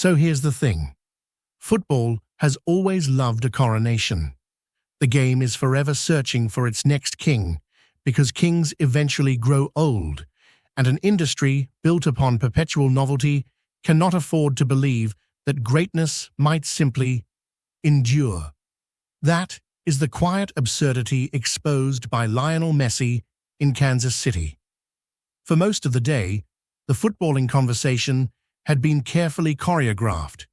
So here's the thing. Football has always loved a coronation. The game is forever searching for its next king, because kings eventually grow old, and an industry built upon perpetual novelty cannot afford to believe that greatness might simply endure. That is the quiet absurdity exposed by Lionel Messi in Kansas City. For most of the day, the footballing conversation had been carefully choreographed.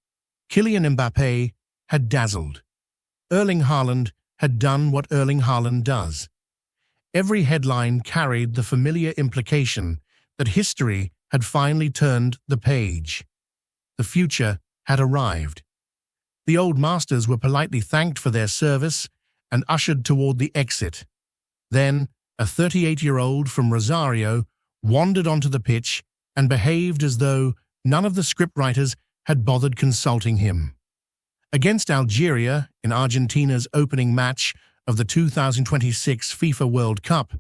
Kylian Mbappé had dazzled. Erling Haaland had done what Erling Haaland does. Every headline carried the familiar implication that history had finally turned the page. The future had arrived. The old masters were politely thanked for their service and ushered toward the exit. Then, a 38-year-old from Rosario wandered onto the pitch and behaved as though none of the scriptwriters had bothered consulting him. Against Algeria, in Argentina's opening match of the 2026 FIFA World Cup,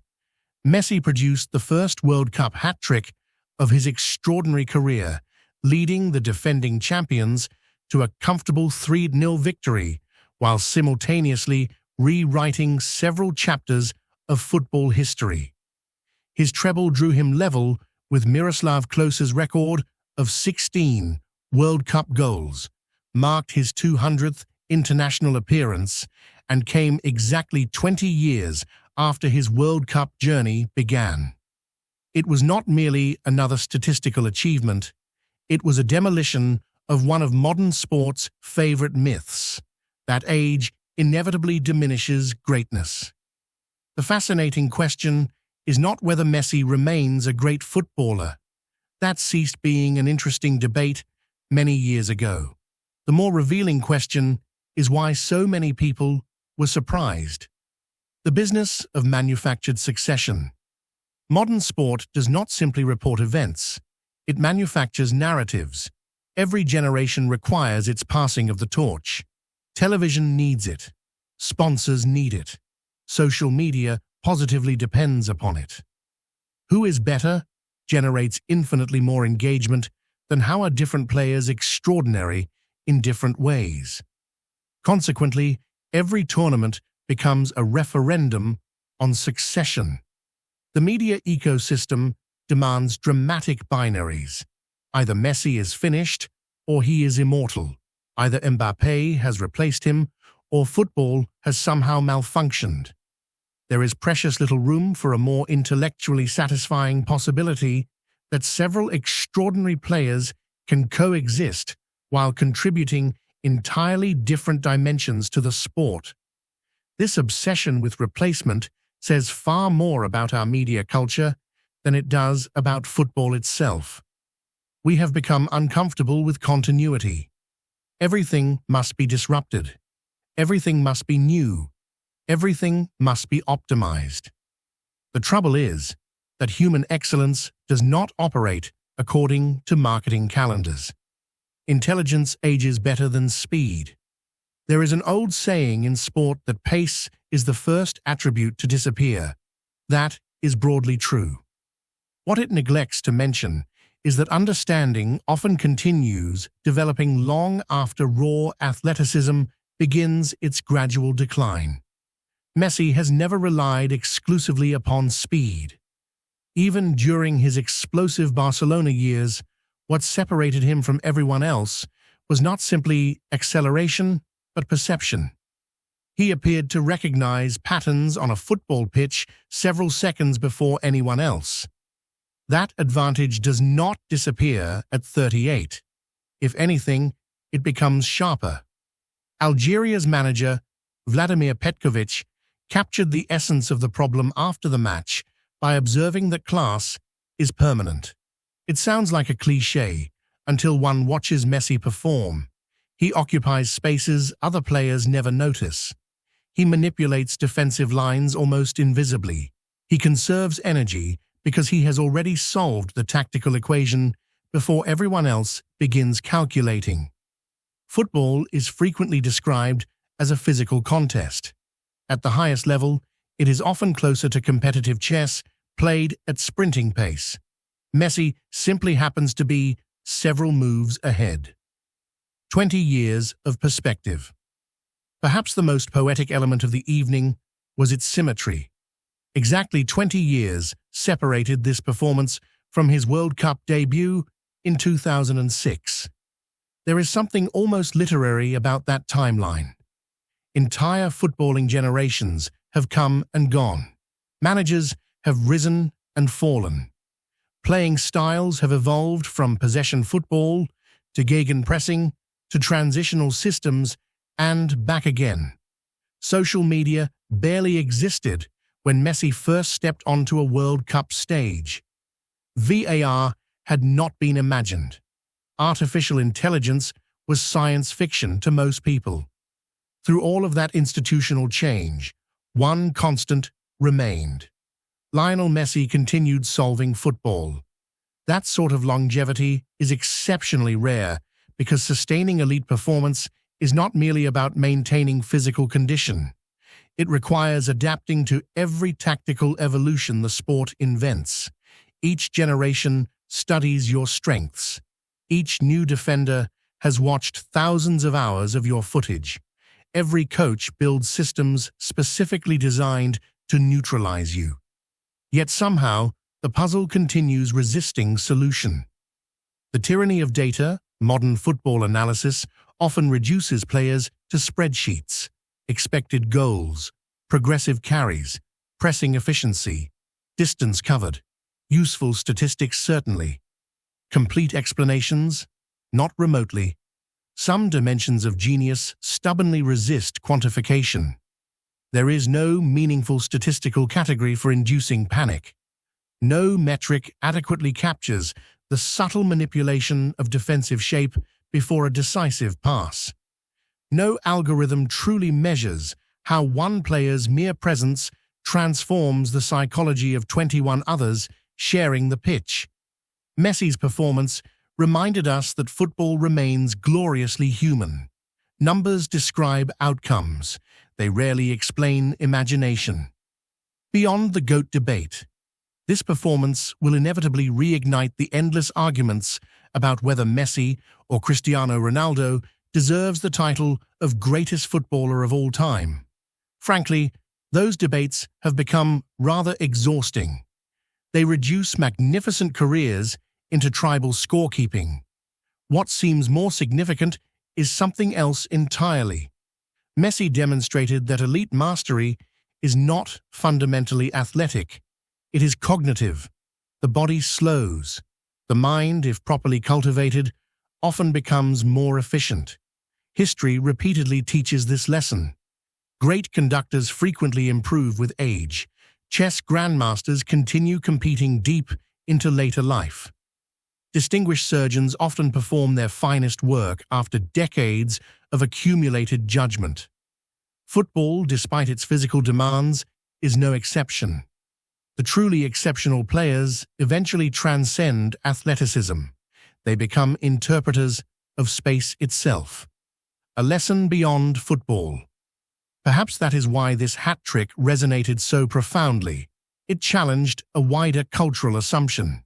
Messi produced the first World Cup hat-trick of his extraordinary career, leading the defending champions to a comfortable 3-0 victory, while simultaneously rewriting several chapters of football history. His treble drew him level with Miroslav Klose's record of 16 World Cup goals, marked his 200th international appearance, and came exactly 20 years after his World Cup journey began. It was not merely another statistical achievement, it was a demolition of one of modern sport's favorite myths, that age inevitably diminishes greatness. The fascinating question is not whether Messi remains a great footballer. That ceased being an interesting debate many years ago. The more revealing question is why so many people were surprised. The business of manufactured succession. Modern sport does not simply report events. It manufactures narratives. Every generation requires its passing of the torch. Television needs it. Sponsors need it. Social media positively depends upon it. Who is better generates infinitely more engagement than how are different players extraordinary in different ways. Consequently, every tournament becomes a referendum on succession. The media ecosystem demands dramatic binaries. Either Messi is finished or he is immortal. Either Mbappé has replaced him or football has somehow malfunctioned. There is precious little room for a more intellectually satisfying possibility that several extraordinary players can coexist while contributing entirely different dimensions to the sport. This obsession with replacement says far more about our media culture than it does about football itself. We have become uncomfortable with continuity. Everything must be disrupted. Everything must be new. Everything must be optimized. The trouble is that human excellence does not operate according to marketing calendars. Intelligence ages better than speed. There is an old saying in sport that pace is the first attribute to disappear. That is broadly true. What it neglects to mention is that understanding often continues developing long after raw athleticism begins its gradual decline. Messi has never relied exclusively upon speed. Even during his explosive Barcelona years, what separated him from everyone else was not simply acceleration, but perception. He appeared to recognize patterns on a football pitch several seconds before anyone else. That advantage does not disappear at 38. If anything, it becomes sharper. Algeria's manager, Vladimir Petkovic, captured the essence of the problem after the match by observing that class is permanent. It sounds like a cliché until one watches Messi perform. He occupies spaces other players never notice. He manipulates defensive lines almost invisibly. He conserves energy because he has already solved the tactical equation before everyone else begins calculating. Football is frequently described as a physical contest. At the highest level, it is often closer to competitive chess played at sprinting pace. Messi simply happens to be several moves ahead. 20 years of perspective. Perhaps the most poetic element of the evening was its symmetry. Exactly 20 years separated this performance from his World Cup debut in 2006. There is something almost literary about that timeline. Entire footballing generations have come and gone. Managers have risen and fallen. Playing styles have evolved from possession football to gegenpressing to transitional systems and back again. Social media barely existed when Messi first stepped onto a World Cup stage. VAR had not been imagined. Artificial intelligence was science fiction to most people. Through all of that institutional change, one constant remained. Lionel Messi continued solving football. That sort of longevity is exceptionally rare because sustaining elite performance is not merely about maintaining physical condition. It requires adapting to every tactical evolution the sport invents. Each generation studies your strengths. Each new defender has watched thousands of hours of your footage. Every coach builds systems specifically designed to neutralize you. Yet somehow, the puzzle continues resisting solution. The tyranny of data, modern football analysis, often reduces players to spreadsheets, expected goals, progressive carries, pressing efficiency, distance covered, useful statistics certainly. Complete explanations? Not remotely. Some dimensions of genius stubbornly resist quantification. There is no meaningful statistical category for inducing panic. No metric adequately captures the subtle manipulation of defensive shape before a decisive pass. No algorithm truly measures how one player's mere presence transforms the psychology of 21 others sharing the pitch. Messi's performance reminded us that football remains gloriously human. Numbers describe outcomes. They rarely explain imagination. Beyond the GOAT debate, this performance will inevitably reignite the endless arguments about whether Messi or Cristiano Ronaldo deserves the title of greatest footballer of all time. Frankly, those debates have become rather exhausting. They reduce magnificent careers into tribal scorekeeping. What seems more significant is something else entirely. Messi demonstrated that elite mastery is not fundamentally athletic. It is cognitive. The body slows. The mind, if properly cultivated, often becomes more efficient. History repeatedly teaches this lesson. Great conductors frequently improve with age. Chess grandmasters continue competing deep into later life. Distinguished surgeons often perform their finest work after decades of accumulated judgment. Football, despite its physical demands, is no exception. The truly exceptional players eventually transcend athleticism. They become interpreters of space itself. A lesson beyond football. Perhaps that is why this hat trick resonated so profoundly. It challenged a wider cultural assumption.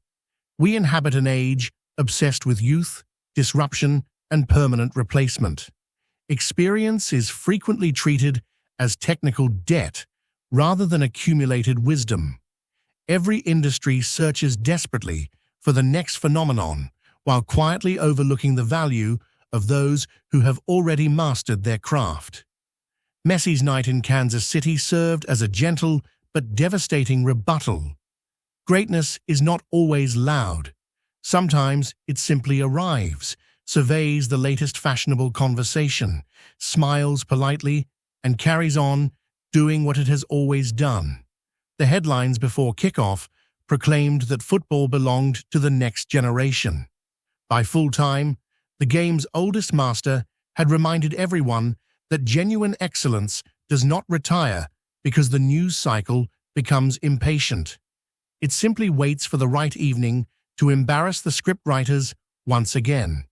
We inhabit an age obsessed with youth, disruption, and permanent replacement. Experience is frequently treated as technical debt rather than accumulated wisdom. Every industry searches desperately for the next phenomenon while quietly overlooking the value of those who have already mastered their craft. Messi's night in Kansas City served as a gentle but devastating rebuttal. Greatness is not always loud. Sometimes it simply arrives, surveys the latest fashionable conversation, smiles politely, and carries on doing what it has always done. The headlines before kickoff proclaimed that football belonged to the next generation. By full-time, the game's oldest master had reminded everyone that genuine excellence does not retire because the news cycle becomes impatient. It simply waits for the right evening to embarrass the scriptwriters once again.